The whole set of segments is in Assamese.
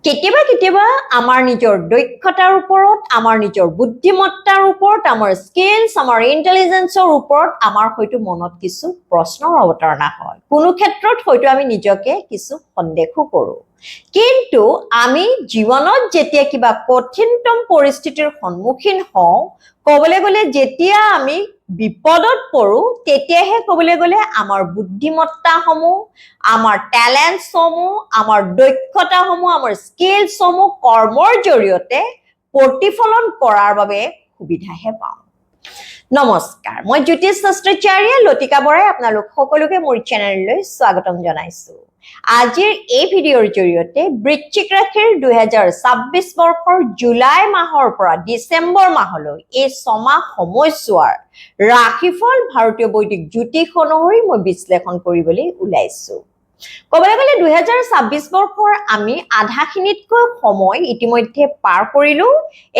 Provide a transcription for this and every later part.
কেতিয়াবা কেতিয়াবা আমাৰ নিজৰ দক্ষতাৰ ওপৰত, আমাৰ নিজৰ বুদ্ধিমত্তাৰ ওপৰত, আমাৰ স্কিলছ, আমাৰ ইন্টেলিজেন্সৰ ওপৰত আমাৰ হয়তো মনত কিছু প্ৰশ্নৰ অৱতাৰণা হয়। কোনো ক্ষেত্ৰত হয়তো আমি নিজকে কিছু সন্দেহো কৰোঁ। কিন্তু আমি জীৱনত যেতিয়া কিবা কঠিনতম পৰিস্থিতিৰ সন্মুখীন হওঁ, ক'বলৈ গ'লে যেতিয়া আমি বিপদত পৰোঁ, তেতিয়াহে ক'বলৈ গ'লে আমাৰ বুদ্ধিমত্তাসমূহ, আমাৰ টেলেণ্টসমূহ, আমাৰ দক্ষতাসমূহ, আমাৰ স্কিলসমূহ কৰ্মৰ জৰিয়তে প্ৰতিফলন কৰাৰ বাবে সুবিধাহে পাওঁ। নমস্কাৰ, মই জ্যোতিষ শাস্ত্ৰাচাৰ্য লতিকা বৰাই আপোনালোক সকলোকে মোৰ চেনেললৈ স্বাগতম জনাইছো। আজিৰ এই ভিডিঅ'ৰ জৰিয়তে বৃশ্চিক ৰাশিৰ 2026 বৰ্ষৰ জুলাই মাহৰ পৰা ডিচেম্বৰ মাহলৈ এই ছমাহ সময়ছোৱাৰ ৰাশিফল ভাৰতীয় বৈদিক জ্যোতিষ অনুসৰি মই বিশ্লেষণ কৰিবলৈ ওলাইছো। ক'বলৈ গ'লে 2026 বৰ্ষৰ আমি আধাখিনিতকৈ সময় ইতিমধ্যে পাৰ কৰিলো।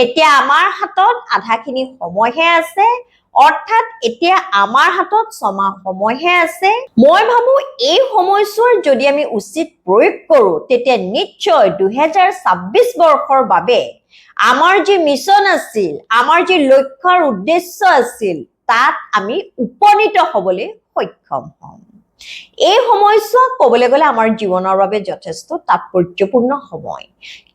এতিয়া আমাৰ হাতত আধাখিনি সময়হে আছে, অৰ্থাৎ এতিয়া আমাৰ হাতত ছমাহ সময়হে আছে। মই ভাবো এই সময়ছোৱাৰ যদি আমি উচিত প্ৰয়োগ কৰো, তেতিয়া নিশ্চয় 2026 বৰ্ষৰ বাবে আমাৰ যি মিছন আছিল, আমাৰ যি লক্ষ্যৰ উদ্দেশ্য আছিল, তাত আমি উপনীত হ'বলৈ সক্ষম হ'ম। এই সময়ছোৱা ক'বলৈ গ'লে আমাৰ জীৱনৰ বাবে যথেষ্ট তাৎপৰ্যপূৰ্ণ সময়,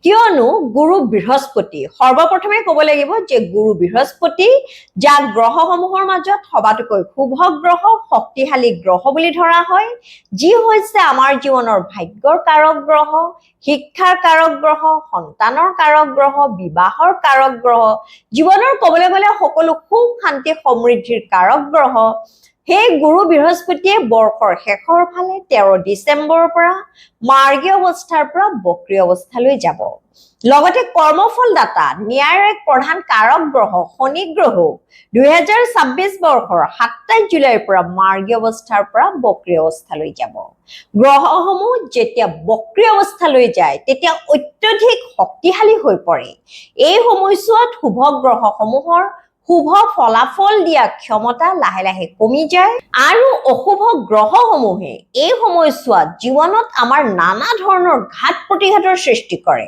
কিয়নো গুৰু বৃহস্পতি, সৰ্বপ্ৰথমে ক'ব লাগিব যে গুৰু বৃহস্পতি যাক গ্ৰহসমূহৰ মাজত সবাতোকৈ শুভ গ্ৰহ, শক্তিশালী গ্ৰহ বুলি ধৰা হয়, যি হৈছে আমাৰ জীৱনৰ ভাগ্যৰ কাৰক গ্ৰহ, শিক্ষাৰ কাৰক গ্ৰহ, সন্তানৰ কাৰক গ্ৰহ, বিবাহৰ কাৰক গ্ৰহ, জীৱনৰ ক'বলৈ গ'লে সকলো সুখ শান্তি সমৃদ্ধিৰ কাৰক গ্ৰহ। সেই গুৰু বৃহস্পতিয়ে বৰ্ষৰ শেষৰ ফালে 13 ডিচেম্বৰৰ পৰা মাৰ্গী অৱস্থাৰ পৰা বক্ৰী অৱস্থালৈ যাব। লগতে কৰ্মফলদাতা, ন্যায়ৰ এক প্ৰধান কাৰক গ্ৰহ শনি গ্ৰহ 2026 বৰ্ষৰ 27 জুলাইৰ পৰা মাৰ্গী অৱস্থাৰ পৰা বক্ৰী অৱস্থালৈ যাব। গ্ৰহসমূহ যেতিয়া বক্ৰী অৱস্থালৈ যায়, তেতিয়া অত্যধিক শক্তিশালী হৈ পৰে। এই সময়ছোৱাত শুভ গ্ৰহসমূহৰ শুভ ফলাফল দিয়া ক্ষমতা লাহে লাহে কমি যায়, আৰু অশুভ গ্ৰহসমূহে এই সময়ছোৱাত জীৱনত আমাৰ নানা ধৰণৰ ঘাত প্ৰতিঘাতৰ সৃষ্টি কৰে,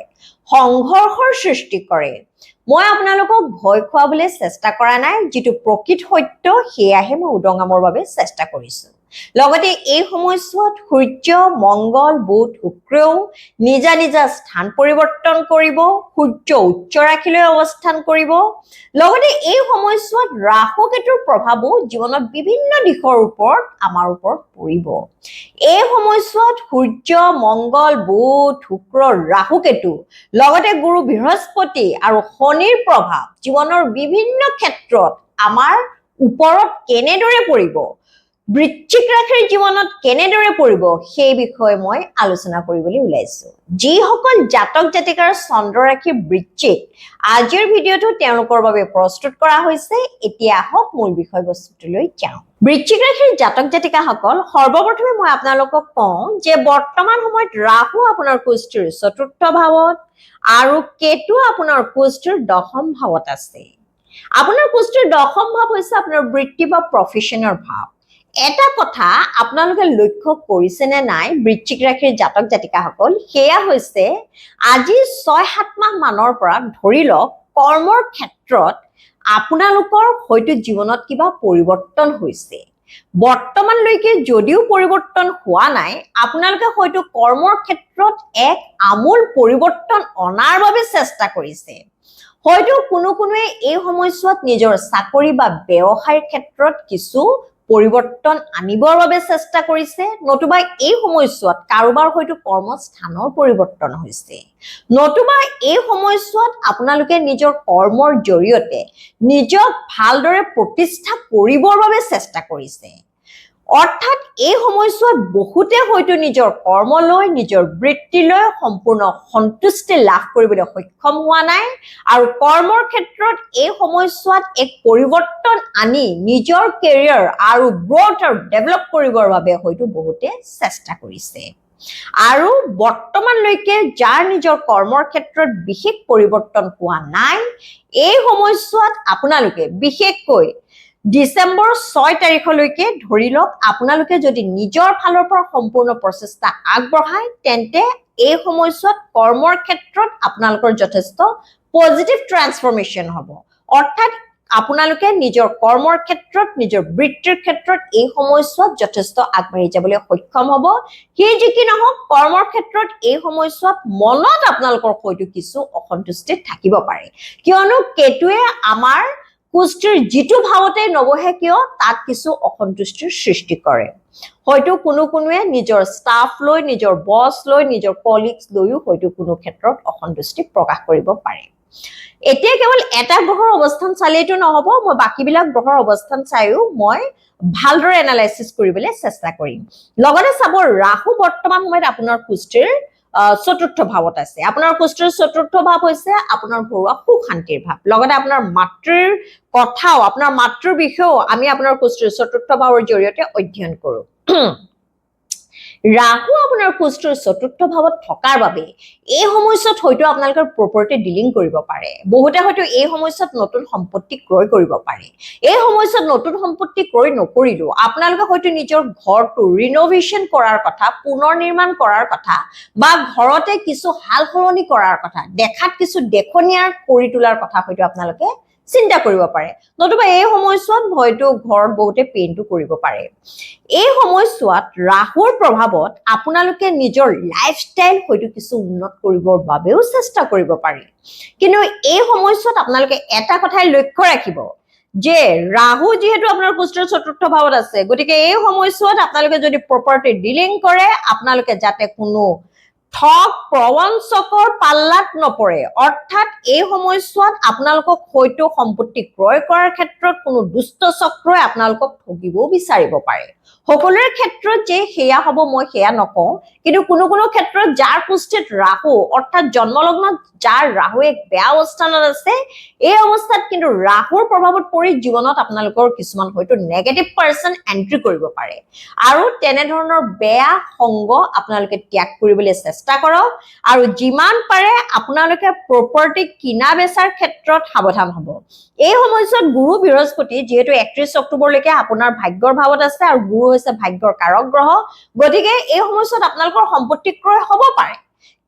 সংঘৰ্ষৰ সৃষ্টি কৰে। মই আপোনালোকক ভয় খুৱাবলৈ চেষ্টা কৰা নাই, যিটো প্ৰকৃত সত্য সেয়াহে মই উদঙাবৰ বাবে চেষ্টা কৰিছো। লগতে এই সময়ছোৱাত সূৰ্য, মংগল, বুধ, শুক্ৰও নিজা নিজা স্থান পৰিৱৰ্তন কৰিব, সূৰ্য উচ্চ ৰাশিলৈ অৱস্থান কৰিব। লগতে এই সময়ছোৱাত ৰাহু কেতুৰ প্ৰভাৱো জীৱনত বিভিন্ন দিশৰ ওপৰত আমাৰ ওপৰত পৰিব। এই সময়ছোৱাত সূৰ্য, মংগল, বুধ, শুক্ৰ, ৰাহু কেতু, লগতে গুৰু বৃহস্পতি আৰু শনিৰ প্ৰভাৱ জীৱনৰ বিভিন্ন ক্ষেত্ৰত আমাৰ ওপৰত কেনেদৰে পৰিব, বৃশ্চিক ৰাশিৰ জীৱনত কেনেদৰে পৰিব, সেই বিষয়ে মই আলোচনা কৰিবলৈ ওলাইছো। যিসকল জাতক জাতিকাৰ চন্দ্ৰ ৰাশি বৃশ্চিক, আজিৰ ভিডিঅ'টো তেওঁলোকৰ বাবে প্ৰস্তুত কৰা হৈছে। এতিয়া আহক মূল বিষয়বস্তুলৈ যাওঁ। বৃশ্চিক ৰাশিৰ জাতক জাতিকাসকল, সৰ্বপ্ৰথমে মই আপোনালোকক কওঁ যে বৰ্তমান সময়ত ৰাহু আপোনাৰ কুষ্ঠিৰ 4ৰ্থ ভাৱত আৰু কেতু আপোনাৰ কুষ্ঠিৰ 10ম ভাৱত আছে। আপোনাৰ কুষ্ঠিৰ 10ম ভাৱ হৈছে আপোনাৰ বৃত্তি বা প্ৰফেশ্যনৰ ভাৱ। এটা কথা আপোনালোকে লক্ষ্য কৰিছে নে নাই বৃশ্চিক ৰাশিৰ জাতক জাতিকাসকল, সেয়া হৈছে আজি 6-7 মাহ মানৰ পৰা ধৰি লওক কৰ্মৰ ক্ষেত্ৰত আপোনালোকৰ হয়তো জীৱনত কিবা পৰিৱৰ্তন হৈছে। বৰ্তমানলৈকে যদিও পৰিৱৰ্তন হোৱা নাই, আপোনালোকে হয়তো কৰ্মৰ ক্ষেত্ৰত এক আমূল পৰিৱৰ্তন অনাৰ বাবে চেষ্টা কৰিছে। হয়তো কোনোৱে এই সময়ছোৱাত নিজৰ চাকৰি বা ব্যৱসায়ৰ ক্ষেত্ৰত কিছু পৰিৱৰ্তন আনিবৰ বাবে চেষ্টা কৰিছে, নতুবা এই সময়ছোৱাত কাৰোবাৰ হয়তো কৰ্মস্থানৰ পৰিৱৰ্তন হৈছে, নতুবা এই সময়ছোৱাত আপোনালোকে নিজৰ কৰ্মৰ জৰিয়তে নিজক ভালদৰে প্ৰতিষ্ঠা কৰিবৰ বাবে চেষ্টা কৰিছে। অৰ্থাৎ এই সময়ছোৱাত বহুতে হয়তো নিজৰ কৰ্মলৈ, নিজৰ বৃত্তিলৈ সম্পূৰ্ণ সন্তুষ্টি লাভ কৰিবলৈ সক্ষম হোৱা নাই, আৰু কৰ্মৰ ক্ষেত্ৰত এই সময়ছোৱাত এক পৰিৱৰ্তন আনি নিজৰ কেৰিয়াৰ আৰু গ্ৰথ আৰু ডেভেলপ কৰিবৰ বাবে হয়তো বহুতে চেষ্টা কৰিছে। আৰু বৰ্তমানলৈকে যাৰ নিজৰ কৰ্মৰ ক্ষেত্ৰত বিশেষ পৰিৱৰ্তন হোৱা নাই, এই সময়ছোৱাত আপোনালোকে বিশেষকৈ ডিচেম্বৰ 6 তাৰিখলৈকে ধৰি লওক আপোনালোকে যদি নিজৰ ফালৰ পৰা সম্পূৰ্ণ প্ৰচেষ্টা আগবঢ়ায়, তেন্তে এই সময়ছোৱাত কৰ্মৰ ক্ষেত্ৰত আপোনালোকৰ যথেষ্ট পজিটিভ ট্ৰান্সফৰমেশ্যন হ'ব অৰ্থাৎ আপোনালোকে নিজৰ কৰ্মৰ ক্ষেত্ৰত নিজৰ বৃত্তিৰ ক্ষেত্ৰত এই সময়ছোৱাত যথেষ্ট আগবাঢ়ি যাবলৈ সক্ষম হ'ব সেই যি কি নহওক কৰ্মৰ ক্ষেত্ৰত এই সময়ছোৱাত মনত আপোনালোকৰ হয়তো কিছু অসন্তুষ্টি থাকিব পাৰে কিয়নো কেতুৱে আমাৰ কুষ্টিৰ যিটো ভাৱতে নবহে কিয় তাত কিছু অসন্তুষ্টিৰ সৃষ্টি কৰে হয়তো কোনোৱে নিজৰ ষ্টাফ লৈ নিজৰ বছ লৈ নিজৰ কলিগছ লৈও হয়তো কোনো ক্ষেত্ৰত অসন্তুষ্টি প্ৰকাশ কৰিব পাৰে এতিয়া কেৱল এটা গ্ৰহৰ অৱস্থান চালেইটো নহব মই বাকিবিলাক গ্ৰহৰ অৱস্থান চাইও মই ভালদৰে এনালাইসিস কৰিবলৈ চেষ্টা কৰিম লগতে চাব ৰাহু বৰ্তমান সময়ত আপোনাৰ কুষ্টিৰ চতুৰ্থ ভাৱত আছে আপোনাৰ কুষ্টিৰ চতুৰ্থ ভাৱ হৈছে আপোনাৰ ঘৰুৱা সুখ শান্তিৰ ভাৱ লগতে আপোনাৰ মাতৃৰ কথাও আপোনাৰ মাতৃৰ বিষয়েও আমি আপোনাৰ কুষ্টিৰ চতুৰ্থ ভাৱৰ জৰিয়তে অধ্যয়ন কৰো ৰাহু আপোনাৰ কুষ্টিৰ চতুৰ্থ ভাৱত থকাৰ বাবে এই সময়ছোৱাত হয়তো আপোনালোকৰ প্ৰপাৰ্টি ডিলিং কৰিব পাৰে বহুতে হয়তো এই সময়ছোৱাত নতুন সম্পত্তি ক্ৰয় কৰিব পাৰে এই সময়ছোৱাত নতুন সম্পত্তি ক্ৰয় নকৰিলো আপোনালোকে হয়তো নিজৰ ঘৰটো ৰিনোভেশন কৰাৰ কথা পুনৰ নিৰ্মাণ কৰাৰ কথা বা ঘৰতে কিছু হাল সলনি কৰাৰ কথা দেখাত কিছু দেখনিয়াৰ কৰি তোলাৰ কথা হয়তো আপোনালোকে চিন্তা কৰিব পাৰে নতুবা এই সময়ছোৱাত হয়তো ঘৰত বহুতে পেইণ্টটো কৰিব পাৰে এই সময়ছোৱাত ৰাহুৰ প্ৰভাৱত আপোনালোকে নিজৰ লাইফষ্টাইল হয়তো কিছু উন্নত কৰিবৰ বাবেও চেষ্টা কৰিব পাৰে কিন্তু এই সময়ছোৱাত আপোনালোকে এটা কথাই লক্ষ্য ৰাখিব যে ৰাহু যেহেতু আপোনাৰ কুষ্টিৰ চতুৰ্থ ভাৱত আছে গতিকে এই সময়ছোৱাত আপোনালোকে যদি প্ৰপাৰ্টি ডিলিং কৰে আপোনালোকে যাতে কোনো ঠক প্ৰবঞ্চকৰ পাল্লাত নপৰে অৰ্থাৎ এই সময়ছোৱাত আপোনালোকক হয়তো সম্পত্তি ক্ৰয় কৰাৰ ক্ষেত্ৰত কোনো দুষ্ট চক্ৰই আপোনালোকক ঠগিবও বিচাৰিব পাৰে সকলোৰে ক্ষেত্ৰত যে হেয়া হ'ব মই হেয়া নকওঁ কিন্তু কোনো ক্ষেত্ৰত যাৰ কুষ্টিত ৰাহু অৰ্থাৎ জন্মলগ্নত যাৰ ৰাহু এক বেয়া অৱস্থানত আছে এই অৱস্থাত কিন্তু ৰাহুৰ প্ৰভাৱত পৰি জীৱনত আপোনালোকৰ কিছুমান হয়তো নেগেটিভ পাৰ্সন এন্ট্ৰি কৰিব পাৰে আৰু তেনে ধৰণৰ বেয়া সংগ আপোনালোকে ত্যাগ কৰিবলৈ চেষ্টা কৰক আৰু যিমান পাৰে আপোনালোকে প্ৰপাৰ্টি কিনা বেচাৰ ক্ষেত্ৰত সাৱধান হ'ব এই সময়ছোৱাত গুৰু বৃহস্পতি যেহেতু 31 অক্টোবৰলৈকে আপোনাৰ ভাগ্যৰ ভাৱত আছে আৰু গুৰু হৈছে ভাগ্যৰ কাৰক গ্ৰহ গতিকে এই সময়ছোৱাত আপোনালোকৰ সম্পত্তি ক্ৰয় হ'ব পাৰে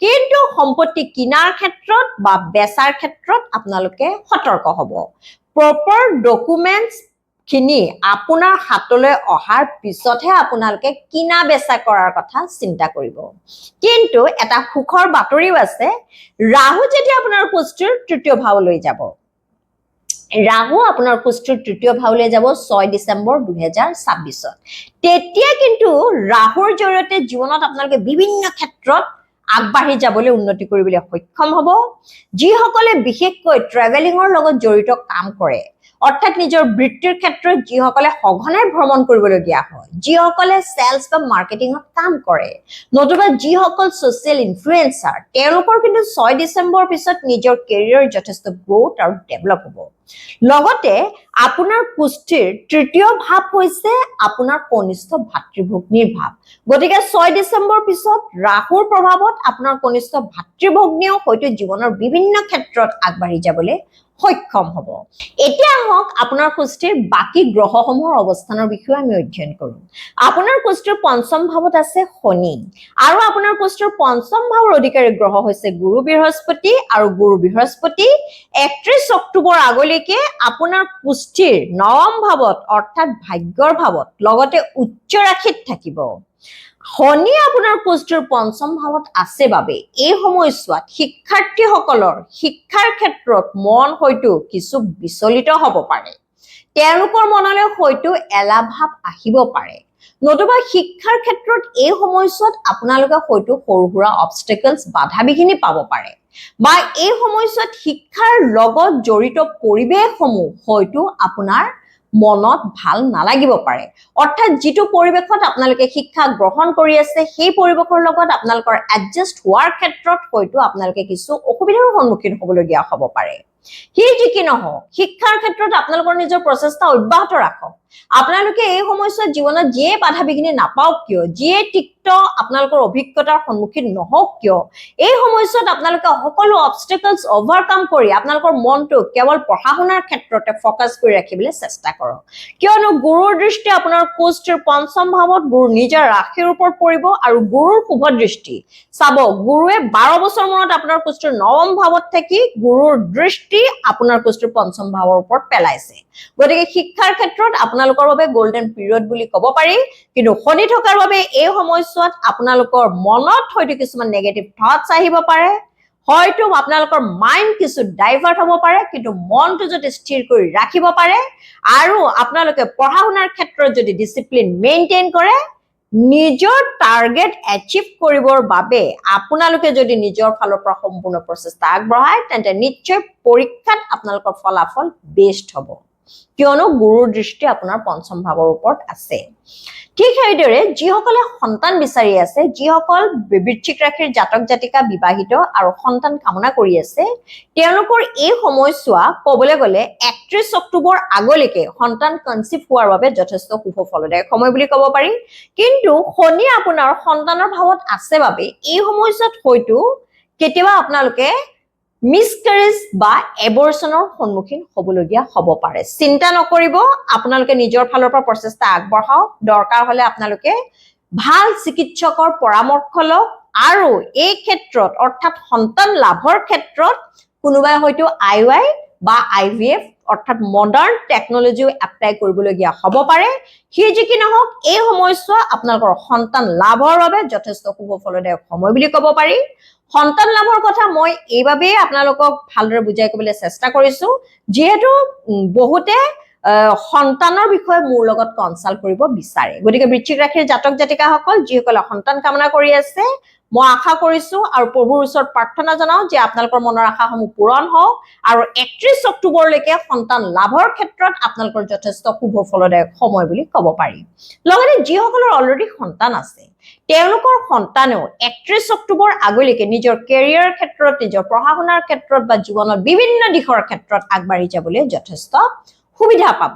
কিন্তু সম্পত্তি কিনাৰ ক্ষেত্ৰত বা বেচাৰ ক্ষেত্ৰত আপোনালোকে সতৰ্ক হ'ব প্ৰপাৰ ডকুমেন্টছ খিনি আপোনাৰ হাতলৈ অহাৰ পিছতহে আপোনালোকে কিনা বেচা কৰাৰ কথা চিন্তা কৰিব কিন্তু এটা সুখৰ বাতৰিও আছে ৰাহু যেতিয়া আপোনাৰ কুষ্টিৰ তৃতীয় ভাৱলৈ যাব ৰাহু আপোনাৰ কুষ্টিৰ তৃতীয় ভাৱলৈ যাব 6 ডিসেম্বৰ 2026 তেতিয়া কিন্তু ৰাহুৰ জৰিয়তে জীৱনত আপোনালোকে বিভিন্ন ক্ষেত্ৰত আগবাঢ়ি যাবলৈ উন্নতি কৰিবলৈ সক্ষম হ'ব যিসকলে বিশেষকৈ ট্ৰেভেলিঙৰ লগত জড়িত কাম কৰে অৰ্থাৎ নিজৰ বৃত্তিৰ ক্ষেত্ৰত যিসকলে সঘনাই ভ্ৰমণ কৰিবলগীয়া হয় যিসকলে সেলস বা মাৰ্কেটিঙত কাম কৰে নতুবা যিসকল সোশ্যাল ইনফ্লুয়েন্সাৰ তেওঁলোকৰ কিন্তু 6 ডিসেম্বৰ পিছত নিজৰ কেৰিয়াৰ যথেষ্ট গ্ৰোথ আৰু ডেভেলপ হ'ব লগতে আপোনাৰ কুষ্টিৰ তৃতীয় ভাৱ হৈছে আপোনাৰ কনিষ্ঠ ভাতৃভগ্নীৰ ভাৱ গতিকে 6 ডিসেম্বৰ পিছত ৰাহুৰ প্ৰভাৱত আপোনাৰ কনিষ্ঠ ভাতৃভগ্নীও হয়তো জীৱনৰ বিভিন্ন ক্ষেত্ৰত আগবাঢ়ি যাবলৈ সক্ষম হ'ব এতিয়া হওক আপোনাৰ কুষ্টিৰ বাকি গ্ৰহসমূহৰ অৱস্থানৰ বিষয়ে আমি অধ্যয়ন কৰো আপোনাৰ কুষ্টিৰ পঞ্চম ভাৱত আছে শনি আৰু আপোনাৰ কুষ্টিৰ পঞ্চম ভাৱৰ অধিকাৰী গ্ৰহ হৈছে গুৰু বৃহস্পতি আৰু গুৰু বৃহস্পতি 31 অক্টোবৰ আগলৈকে আপোনাৰ কুষ্টিৰ নৱম ভাৱত অৰ্থাৎ ভাগ্যৰ ভাৱত লগতে উচ্চ ৰাশিত থাকিব শনি আপোনাৰ কুষ্টিৰ পঞ্চম ভাৱত আছে বাবে এই সময়ছোৱাত শিক্ষাৰ্থীসকলৰ শিক্ষাৰ ক্ষেত্ৰত মন হয়তো কিছু বিচলিত হ'ব পাৰে তেওঁলোকৰ মনলৈ হয়তো এলাহ ভাৱ আহিব পাৰে নতুবা শিক্ষাৰ ক্ষেত্ৰত এই সময়ছোৱাত আপোনালোকে হয়তো সৰু সুৰা অবষ্টেকলছ বাধা বিঘিনি পাব পাৰে বা এই সময়ছোৱাত শিক্ষাৰ লগত জড়িত পৰিৱেশসমূহ হয়তো আপোনাৰ মনত ভাল নালাগিব পাৰে অৰ্থাৎ যিটো পৰিৱেশত আপোনালোকে শিক্ষা গ্ৰহণ কৰি আছে সেই পৰিৱেশৰ লগত আপোনালোকৰ এডজাস্ট হোৱাৰ ক্ষেত্ৰত হয়তো আপোনালোকে কিছু অসুবিধাৰ সন্মুখীন হ'বলগীয়া হ'ব পাৰে সি যি কি নহওক শিক্ষাৰ ক্ষেত্ৰত আপোনালোকৰ নিজৰ প্ৰচেষ্টা অব্যাহত ৰাখক আপোনালোকে এই সময়ছোৱাত জীৱনত যিয়ে বাধা বিঘিনি নাপাওক কিয় যিয়ে তিক্ত আপোনালোকৰ অভিজ্ঞতাৰ সন্মুখীন নহওক কিয় এই সময়ছোৱাত আপোনালোকে সকলো অবষ্টেকলছ ওভাৰকাম কৰি আপোনালোকৰ মনটো কেৱল পঢ়া শুনাৰ ক্ষেত্ৰতে ফকাস কৰি ৰাখিবলৈ চেষ্টা কৰক কিয়নো গুৰুৰ দৃষ্টি আপোনাৰ কোষ্ঠীৰ পঞ্চম ভাৱত গুৰু নিজৰ ৰাশিৰ ওপৰত পৰিব আৰু গুৰুৰ শুভ দৃষ্টি চাব গুৰুৱে 12 বছৰ মূৰত আপোনাৰ কোষ্ঠীৰ নৱম ভাৱত থাকি গুৰুৰ দৃষ্টি আপোনাৰ কোষ্ঠীৰ পঞ্চম ভাৱৰ ওপৰত পেলাইছে গতিকে শিক্ষাৰ ক্ষেত্ৰত আপোনালোকৰ বাবে গোল্ডেন পিৰিয়ড বুলি ক'ব পাৰি কিন্তু শনি থকাৰ বাবে এই সময়ছোৱাত আপোনালোকৰ মনত হয়তো কিছুমান নেগেটিভ থটছ আহিব পাৰে হয়তো আপোনালোকৰ মাইন্ড কিছু ডাইভাৰ্ট হ'ব পাৰে কিন্তু মনটো যদি স্থিৰ কৰি ৰাখিব পাৰে আৰু আপোনালোকে পঢ়া শুনাৰ ক্ষেত্ৰত যদি ডিসিপ্লিন মেইনটেইন কৰে নিজৰ টাৰ্গেট এচিভ কৰিবৰ বাবে আপোনালোকে যদি নিজৰ ফালৰ পৰা সম্পূৰ্ণ প্ৰচেষ্টা আগবঢ়ায় তেন্তে নিশ্চয় পৰীক্ষাত আপোনালোকৰ ফলাফল বেষ্ট হ'ব কিয়নো গুৰুৰ দৃষ্টি আপোনাৰ পঞ্চম ভাৱৰ ওপৰত আছে ঠিক সেইদৰে যিসকলে সন্তান বিচাৰি আছে যিসকল বৃশ্চিক ৰাশিৰ জাতক জাতিকা বিবাহিত আৰু সন্তান কামনা কৰি আছে তেওঁলোকৰ এই সময়ছোৱা ক'বলৈ গ'লে 31 অক্টোবৰ আগলৈকে সন্তান কনচিভ হোৱাৰ বাবে যথেষ্ট শুভ ফলদায়ক সময় বুলি ক'ব পাৰি কিন্তু শনি আপোনাৰ সন্তানৰ ভাৱত আছে বাবে এই সময়ছোৱাত হয়তো কেতিয়াবা আপোনালোকে মিসক্যাৰেজ বা এবৰ্চনৰ সন্মুখীন হ'বলগীয়া হ'ব পাৰে চিন্তা নকৰিব আপোনালোকে নিজৰ ফালৰ পৰা প্ৰচেষ্টা আগবঢ়াওক দৰকাৰ হলে আপোনালোকে ভাল চিকিৎসকৰ পৰামৰ্শ লওক আৰু এই ক্ষেত্ৰত অৰ্থাৎ সন্তান লাভৰ ক্ষেত্ৰত কোনোবাই হয়তো IUI বা IVF অৰ্থাৎ মডাৰ্ন টেকনলজি এপ্লাই কৰিবলগীয়া হ'ব পাৰে সি যি কি নহওক এই সময়ছোৱা আপোনালোকৰ সন্তান লাভৰ বাবে যথেষ্ট শুভ ফলদায়ক সময় বুলি ক'ব পাৰি সন্তান লাভৰ কথা মই এইভাবে আপোনালোকক ভালদৰে বুজাই ক'বলৈ চেষ্টা কৰিছো যেহেতু বহুতে সন্তানৰ বিষয়ে মোৰ লগত কনসাল্ট কৰিব বিচাৰে গতিকে বৃশ্চিক ৰাশিৰ জাতক জাতিকাসকল যিসকলে সন্তান কামনা কৰি আছে মই আশা কৰিছো আৰু প্ৰভুৰ ওচৰত প্ৰাৰ্থনা জনাও যে আপোনালোকৰ মনৰ আশাসমূহ পূৰণ হওক আৰু 31 অক্টোবৰলৈকে সন্তান লাভৰ ক্ষেত্ৰত আপোনালোকৰ যথেষ্ট শুভ ফলদায়ক সময় বুলি ক'ব পাৰি লগতে যিসকলৰ অলৰেডি সন্তান আছে তেওঁলোকৰ সন্তানেও 31 অক্টোবৰ আগলৈকে নিজৰ কেৰিয়াৰ ক্ষেত্ৰত নিজৰ পঢ়া শুনাৰ ক্ষেত্ৰত বা জীৱনৰ বিভিন্ন দিশৰ ক্ষেত্ৰত আগবাঢ়ি যাবলৈ যথেষ্ট সুবিধা পাব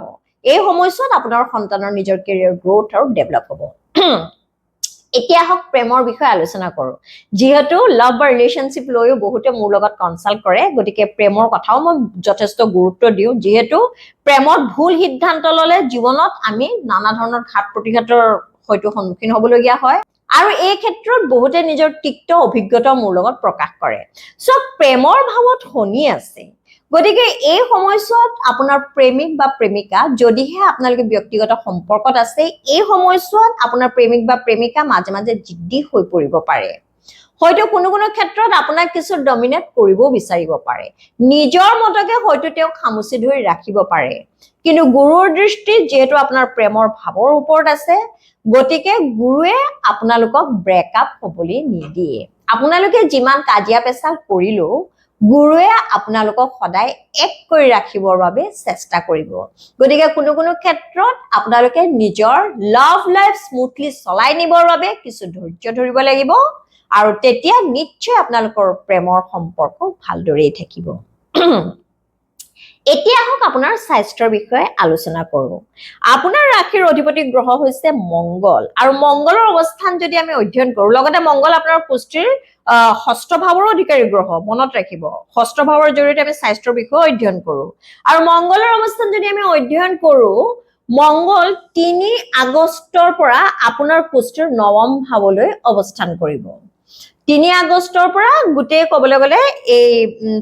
এই সময়ছোৱাত আপোনাৰ সন্তানৰ নিজৰ কেৰিয়াৰ গ্ৰোথ আৰু ডেভেলপ হ'ব এতিয়া হক প্ৰেমৰ বিষয়ে আলোচনা কৰো যেহেতু লাভ বা ৰিলেশনশিপ লৈও বহুতে মোৰ লগত কনসাল্ট কৰে গতিকে প্ৰেমৰ কথাও মই যথেষ্ট গুৰুত্ব দিও যেহেতু প্ৰেমত ভুল সিদ্ধান্ত ললে জীৱনত আমি নানা ধৰণৰ ঘাত প্ৰতিঘাতৰ হয়তো সন্মুখীন হ'বলগীয়া হয় আৰু এই ক্ষেত্ৰত বহুতে নিজৰ তিক্ত অভিজ্ঞতা মোৰ লগত প্ৰকাশ কৰে সো প্ৰেমৰ ভাৱত শনি আছে গতিকে এই সময়ছোৱাত আপোনাৰ প্ৰেমিক বা প্ৰেমিকা যদিহে আপোনালোকে ব্যক্তিগত সম্পৰ্কত আছে এই সময়ছোৱাত আপোনাৰ প্ৰেমিক বা প্ৰেমিকা মাজে মাজে জিদ্দি হৈ পৰিব পাৰে হয়তো কোনো কোনো ক্ষেত্ৰত আপোনাক কিছু ডমিনেট কৰিব বিচাৰিব পাৰে নিজৰ মতকে হয়তো তেওঁ খামুচি ধৰি ৰাখিব পাৰে কিন্তু গুৰুৰ দৃষ্টি যেহেতু আপোনাৰ প্ৰেমৰ ভাৱৰ ওপৰত আছে গতিকে গুৰুৱে আপোনালোকক ব্ৰেকআপ হ'বলৈ নিদিয়ে আপোনালোকে যিমান কাজিয়া পেচাল কৰিলো গুৰুৱে আপোনালোকক সদায় এক কৰি ৰাখিবৰ বাবে চেষ্টা কৰিব গতিকে কোনো কোনো ক্ষেত্ৰত আপোনালোকে নিজৰ লাভ লাইফ স্মুথলি চলাই নিবৰ বাবে কিছু ধৈৰ্য ধৰিব লাগিব আৰু তেতিয়া নিশ্চয় আপোনালোকৰ প্ৰেমৰ সম্পৰ্ক ভালদৰেই থাকিব এতিয়া হক আপোনাৰ স্বাস্থ্যৰ বিষয়ে আলোচনা কৰো আপোনাৰ ৰাশিৰ অধিপতি গ্ৰহ হৈছে মংগল আৰু মংগলৰ অৱস্থান যদি আমি অধ্যয়ন কৰো লগতে মংগল আপোনাৰ পুষ্টিৰ ষষ্ঠ ভাৱৰ অধিকাৰী গ্ৰহ মনত ৰাখিব ষষ্ঠ ভাৱৰ জৰিয়তে আমি স্বাস্থ্যৰ বিষয়ে অধ্যয়ন কৰো আৰু মংগলৰ অৱস্থান যদি আমি অধ্যয়ন কৰো মংগল 3 আগষ্টৰ পৰা আপোনাৰ পুষ্টিৰ নৱম ভাৱলৈ অৱস্থান কৰিব 3 আগষ্টৰ পৰা গুটে ক'বলৈ গ'লে এই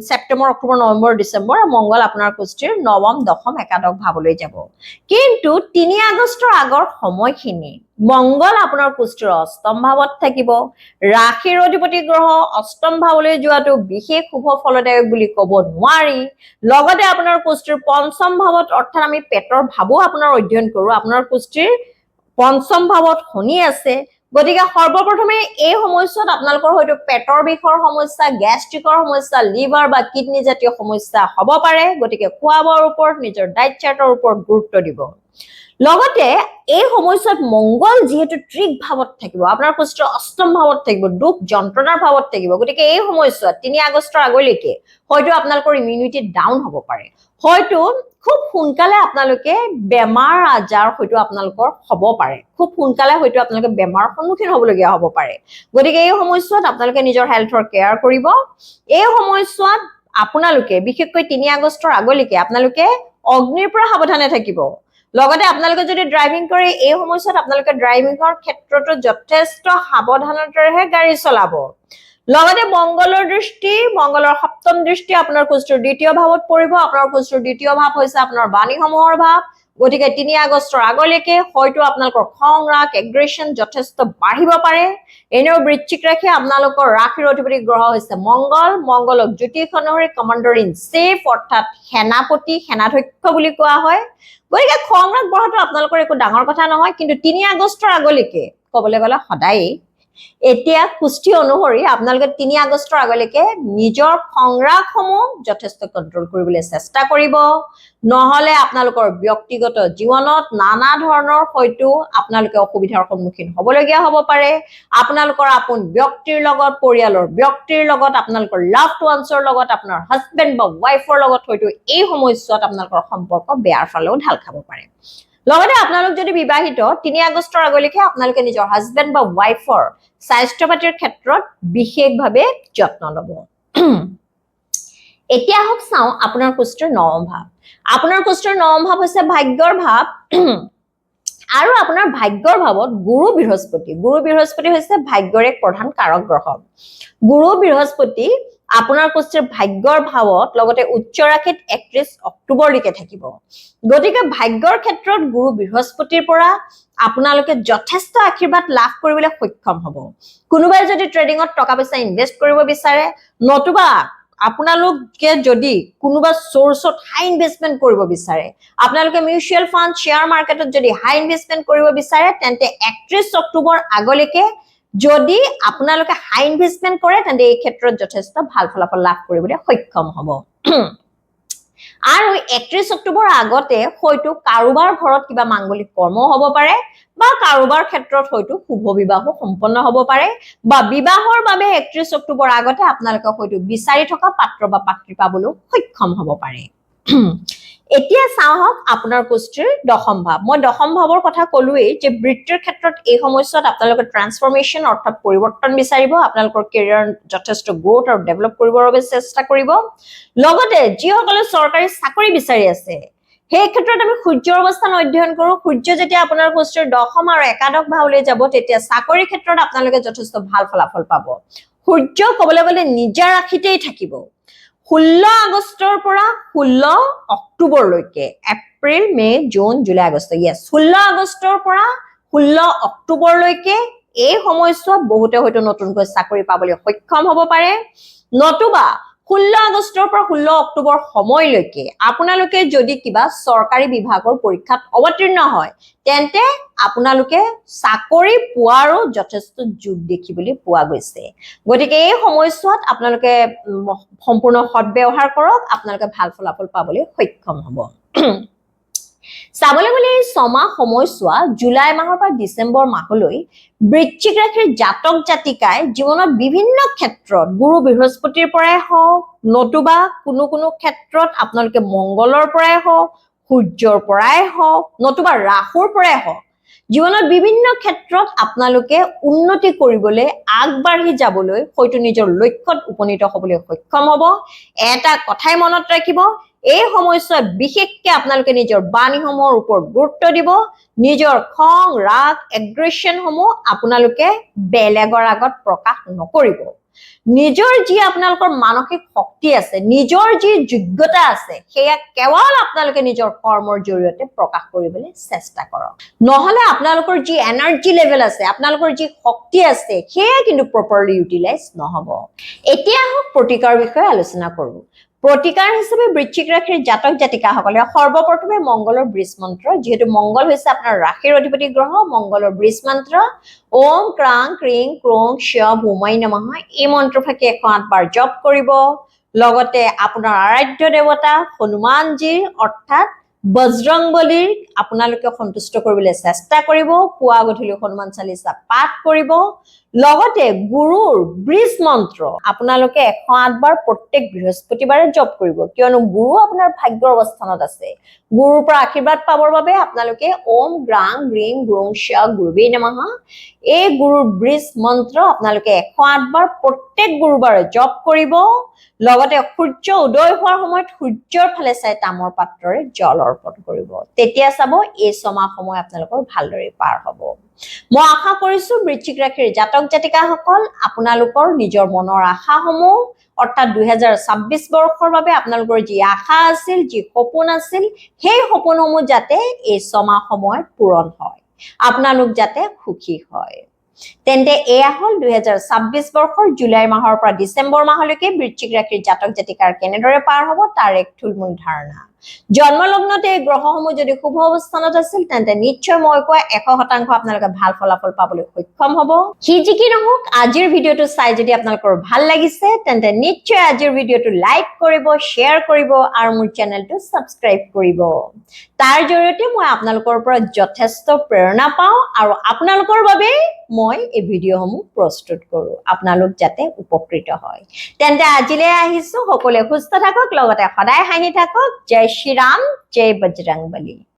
সেপ্টেম্বৰ অক্টোবৰ নৱেম্বৰ ডিসেম্বৰ মংগল আপোনাৰ পুষ্টিৰ নৱম দশম একাদশ ভাৱলৈ যাব কিন্তু 3 আগষ্টৰ আগৰ সময়খিনি মংগল আপোনাৰ পুষ্টিৰ অষ্টম ভাৱত থাকিব ৰাশিৰ অধিপতি গ্ৰহ অষ্টম ভাৱলৈ যোৱাটো বিশেষ শুভ ফলদায়ক বুলি ক'ব নোৱাৰি লগতে আপোনাৰ পুষ্টিৰ পঞ্চম ভাৱত অৰ্থাৎ আমি পেটৰ ভাৱো আপোনাৰ অধ্যয়ন কৰো আপোনাৰ পুষ্টিৰ পঞ্চম ভাৱত শনি আছে গতিকে সৰ্বপ্ৰথমে এই সময়ছোৱাত আপোনালোকৰ হয়তো পেটৰ বিষৰ সমস্যা গ্যাস্ট্ৰিকৰ সমস্যা লিভাৰ বা কিডনি জাতীয় সমস্যা হ'ব পাৰে গতিকে খোৱা বোৱাৰ ওপৰত নিজৰ ডায়েট চাৰ্টৰ ওপৰত গুৰুত্ব দিব লগতে এই সময়ছোৱাত মংগল যেহেতু ত্ৰিক ভাৱত থাকিব আপোনাৰ কুষ্ঠৰ অষ্টম ভাৱত থাকিব দুখ যন্ত্ৰণাৰ ভাৱত থাকিব গতিকে এই সময়ছোৱাত 3 আগষ্টৰ আগলৈকে হয়তো আপোনালোকৰ ইমিউনিটি ডাউন হ'ব পাৰে হয়তো খুব সোনকালে আপোনালোকে বেমাৰ আজাৰ হয়তো আপোনালোকৰ হ'ব পাৰে খুব সোনকালে হয়তো আপোনালোকে বেমাৰৰ সন্মুখীন হ'বলগীয়া হ'ব পাৰে গতিকে এই সময়ছোৱাত আপোনালোকে নিজৰ হেলথৰ কেয়াৰ কৰিব এই সময়ছোৱাত আপোনালোকে বিশেষকৈ 3 আগষ্টৰ আগলৈকে আপোনালোকে অগ্নিৰ পৰা সাৱধানে থাকিব লগতে আপোনালোকে যদি ড্ৰাইভিং কৰে এই সময়ছোৱাত আপোনালোকে ড্ৰাইভিংৰ ক্ষেত্ৰতো যথেষ্ট সাৱধানতাৰে গাড়ী চলাব লগতে মংগলৰ সপ্তম দৃষ্টি আপোনাৰ কুষ্ঠৰ দ্বিতীয় ভাৱত পৰিব আপোনাৰ কুষ্ঠৰ দ্বিতীয় ভাৱ হৈছে আপোনাৰ বাণীসমূহৰ ভাৱ গতিকে 3 আগষ্টৰ আগলৈকে হয়তো আপোনালোকৰ খং ৰাগ এগ্ৰেছন যথেষ্ট বাঢ়িব পাৰে এনেও বৃশ্চিক ৰাশি আপোনালোকৰ ৰাশিৰ অধিপতি গ্ৰহ হৈছে মংগলক জ্যোতিষ অনুসৰি কমাণ্ডাৰ ইন চিফ অৰ্থাৎ সেনাপতি সেনাধ্যক্ষ বুলি কোৱা হয় গতিকে খং ৰাগ বঢ়াটো আপোনালোকৰ একো ডাঙৰ কথা নহয় কিন্তু 3 আগষ্টৰ আগলৈকে ক'বলৈ গ'লে সদায় এতিয়া কুষ্টি অনুসৰি আপোনালোকে 3 আগষ্টৰ আগলৈকে নিজৰ খংৰাগসমূহ যথেষ্ট কন্ট্ৰোল কৰিবলৈ চেষ্টা কৰিব নহলে আপোনালোকৰ ব্যক্তিগত জীৱনত নানা ধৰণৰ হয়তো আপোনালোকে অসুবিধাৰ সন্মুখীন হ'বলগীয়া হ'ব পাৰে আপোনালোকৰ আপোন ব্যক্তিৰ লগত পৰিয়ালৰ ব্যক্তিৰ লগত আপোনালোকৰ লাভড ওৱান্সৰ লগত আপোনাৰ হাজবেণ্ড বা ওয়াইফৰ লগত হয়তো এই সময়ছোৱাত আপোনালোকৰ সম্পৰ্ক বেয়াৰ ফালেও ঢাল খাব পাৰে লগতে আপোনালোক যদি বিবাহিত 3 আগষ্টৰ আগলৈকে আপোনালোকে নিজৰ হাজবেণ্ড বা ওয়াইফৰ স্বাস্থ্য পাতিৰ ক্ষেত্ৰত বিশেষভাৱে যত্ন ল'ব এতিয়া হওক চাও আপোনাৰ কুষ্ঠৰ নৱম ভাৱ আপোনাৰ কুষ্ঠৰ নৱম ভাৱ হৈছে ভাগ্যৰ ভাৱ আৰু আপোনাৰ ভাগ্যৰ ভাৱত গুৰু বৃহস্পতি হৈছে ভাগ্যৰ এক প্ৰধান কাৰক গ্ৰহ গুৰু বৃহস্পতি আপোনাৰ কুষ্ঠৰ ভাগ্যৰ ভাৱত লগতে উচ্চ ৰাশিত 31 অক্টোবৰলৈকে থাকিব গতিকে ভাগ্যৰ ক্ষেত্ৰত গুৰু বৃহস্পতিৰ পৰা আপোনালোকে যথেষ্ট আশীৰ্বাদ লাভ কৰিবলৈ সক্ষম হ'ব কোনোবাই যদি ট্ৰেডিংত টকা পইচা ইনভেষ্ট কৰিব বিচাৰে নতুবা আপোনালোকে যদি কোনোবা সোৰ্সত হাই ইনভেষ্টমেন্ট কৰিব বিচাৰে আপোনালোকে মিউচুৱেল ফান্ড শেয়াৰ মাৰ্কেটত যদি হাই ইনভেষ্টমেন্ট কৰিব বিচাৰে তেন্তে 31 অক্টোবৰ আগলৈকে যদি আপোনালোকে হাই ইনভেষ্টমেন্ট কৰে তেন্তে এই ক্ষেত্ৰত যথেষ্ট ভাল ফলাফল লাভ কৰিবলৈ সক্ষম হ'ব আৰু 31 অক্টোবৰ আগতে হয়তো কাৰোবাৰ ঘৰত কিবা মাংগলিক কৰ্ম হ'ব পাৰে বা কাৰোবাৰ ক্ষেত্ৰত হয়তো শুভ বিবাহ সম্পন্ন হ'ব পাৰে বা বিবাহৰ বাবে 31 অক্টোবৰ আগতে আপোনালোকে হয়তো বিচাৰি থকা পাত্ৰ বা পাত্ৰী পাবলৈ সক্ষম হ'ব পাৰে এতিয়া চাওক আপোনাৰ কুষ্ঠৰ দশম ভাৱ মই দশম ভাৱৰ কথা কলোৱেই যে বৃত্তিৰ ক্ষেত্ৰত এই সময়ছোৱাত আপোনালোকে ট্ৰান্সফৰমেশন অৰ্থাৎ পৰিৱৰ্তন বিচাৰিব আপোনালোকৰ কেৰিয়াৰ যথেষ্ট গ্ৰোথ আৰু ডেভেলপ কৰিবৰ বাবে চেষ্টা কৰিব লগতে যিসকলে চৰকাৰী চাকৰি বিচাৰি আছে সেই ক্ষেত্ৰত আমি সূৰ্যৰ অৱস্থান অধ্যয়ন কৰো সূৰ্য যেতিয়া আপোনাৰ কুষ্ঠৰ দশম আৰু একাদশ ভাৱলৈ যাব তেতিয়া চাকৰি ক্ষেত্ৰত আপোনালোকে যথেষ্ট ভাল ফলাফল পাব সূৰ্য ক'বলৈ গ'লে নিজা ৰাশিতেই থাকিব 16 আগষ্টৰ পৰা 16 অক্টোবৰলৈকে April May June July August 16 আগষ্টৰ পৰা 16 অক্টোবৰলৈকে এই সময়ছোৱাত বহুতে হয়তো নতুনকৈ চাকৰি পাবলৈ সক্ষম হ'ব পাৰে নতুবা 16 আগষ্টৰ পৰা 16 অক্টোবৰ সময়লৈকে আপোনালোকে যদি কিবা চৰকাৰী বিভাগৰ পৰীক্ষাত অৱতীৰ্ণ হয় তেন্তে আপোনালোকে চাকৰি পোৱাৰো যথেষ্ট যোগ দেখিবলৈ পোৱা গৈছে গতিকে এই সময়ছোৱাত আপোনালোকে সম্পূৰ্ণ সদ্ব্যৱহাৰ কৰক আপোনালোকে ভাল ফলাফল পাবলৈ সক্ষম হ'ব চাবলৈ গ'লে এই ছমাহ সময়ছোৱা জুলাই মাহৰ পৰা ডিচেম্বৰ মাহলৈ বৃশ্চিক ৰাশিৰ জাতক জাতিকাই জীৱনত বিভিন্ন ক্ষেত্ৰত গুৰু বৃহস্পতিৰ পৰাই হওক নতুবা কোনো ক্ষেত্ৰত আপোনালোকে মংগলৰ পৰাই হওক সূৰ্যৰ পৰাই হওক নতুবা ৰাহুৰ পৰাই হওক জীৱনত বিভিন্ন ক্ষেত্ৰত আপোনালোকে উন্নতি কৰিবলৈ আগবাঢ়ি যাবলৈ হয়তো নিজৰ লক্ষ্যত উপনীত হ'বলৈ সক্ষম হ'ব এটা কথাই মনত ৰাখিব এই সময়ছোৱাত বিশেষকৈ আপোনালোকে নিজৰ বাণীসমূহৰ ওপৰত গুৰুত্ব দিব নিজৰ খং ৰাগ এগ্ৰেছন সমূহ আপোনালোকে বেলেগৰ আগত প্ৰকাশ নকৰিব নিজৰ যি আপোনালোকৰ মানসিক শক্তি আছে নিজৰ যি যোগ্যতা আছে সেয়া কেৱল আপোনালোকে নিজৰ কৰ্মৰ জৰিয়তে প্ৰকাশ কৰিবলৈ চেষ্টা কৰক নহলে আপোনালোকৰ যি এনাৰ্জি লেভেল আছে আপোনালোকৰ যি শক্তি আছে সেয়া কিন্তু প্ৰপাৰলি ইউটিলাইজ নহব এতিয়া হওক প্ৰতিকাৰ বিষয়ে আলোচনা কৰো প্ৰতিকাৰ হিচাপে বৃশ্চিক ৰাশিৰ জাতক জাতিকাসকলে সৰ্বপ্ৰথমে মংগলৰ বীজ মন্ত্ৰ যেহেতু মংগল হৈছে আপোনাৰ ৰাশিৰ অধিপতি গ্ৰহ মংগলৰ বীজ মন্ত্ৰ ওম ক্ৰাং ক্ৰিং ক্ৰোং শ ভূমাই নমঃ এই মন্ত্ৰফাকি 108 বাৰ জপ কৰিব লগতে আপোনাৰ আৰাধ্য দেৱতা হনুমানজীৰ অৰ্থাৎ বজৰংবলীৰ আপোনালোকে সন্তুষ্ট কৰিবলৈ চেষ্টা কৰিব পুৱা গধূলি হনুমান চালিচা পাঠ কৰিব লগতে গুৰুৰ বীজ মন্ত্ৰ আপোনালোকে 108 বাৰ প্ৰত্যেক বৃহস্পতিবাৰে জপ কৰিব কিয়নো গুৰু আপোনাৰ ভাগ্যৰ অৱস্থানত আছে গুৰুৰ পৰা আশীৰ্বাদ পাবৰ বাবে আপোনালোকে ওম গ্ৰাং গ্ৰীং গ্ৰং শ গুৰুবে নমঃ এই গুৰুৰ বীজ মন্ত্ৰ আপোনালোকে 108 বাৰ প্ৰত্যেক গুৰুবাৰে জপ কৰিব লগতে সূৰ্য উদয় হোৱাৰ সময়ত সূৰ্যৰ ফালে চাই তামৰ পাত্ৰৰে জল অৰ্পণ কৰিব তেতিয়া চাব এই ছমাহ সময় আপোনালোকৰ ভালদৰে পাৰ হ'ব মই আশা কৰিছো বৃশ্চিক ৰাশিৰ জাতক জাতিকাসকল আপোনালোকৰ নিজৰ মনৰ আশাসমূহ অৰ্থাৎ 2026 বৰ্ষৰ বাবে আপোনালোকৰ যি আশা আছিল যি সপোন আছিল সেই সপোনসমূহ যাতে এই ছমাহ সময়ত পূৰণ হয় আপোনালোক যাতে সুখী হয় তেন্তে এয়া হল 2026 বৰ্ষৰ জুলাই মাহৰ পৰা ডিসেম্বৰ মাহলৈকে বৃশ্চিক ৰাশিৰ জাতক জাতিকাৰ কেনেদৰে পাৰ হ'ব তাৰ এক থুলমূল ধাৰণা জন্মলগ্নতে এই গ্ৰহসমূহ যদি শুভ অৱস্থানত আছিল তেন্তে নিশ্চয় মই কোৱা 100% আপোনালোকে ভাল ফলাফল পাবলৈ সক্ষম হ'ব কি যি কি নহওক আজিৰ ভিডিওটো চাই যদি আপোনালোকৰ ভাল লাগিছে তেন্তে নিশ্চয় আজিৰ ভিডিওটো লাইক কৰিব শ্বেয়াৰ কৰিব আৰু মোৰ চেনেলটো সাবস্ক্ৰাইব কৰিব তাৰ জৰিয়তে মই আপোনালোকৰ পৰা যথেষ্ট প্ৰেৰণা পাওঁ আৰু আপোনালোকৰ বাবে মই এই ভিডিওসমূহ প্ৰস্তুত কৰো আপোনালোক যাতে উপকৃত হয় তেন্তে আজিলৈ আহিছো সকলোৱে সুস্থ থাকক লগতে সদায় হাঁহি থাকক জয় শ্ৰী ৰাম জয় বজৰংবলী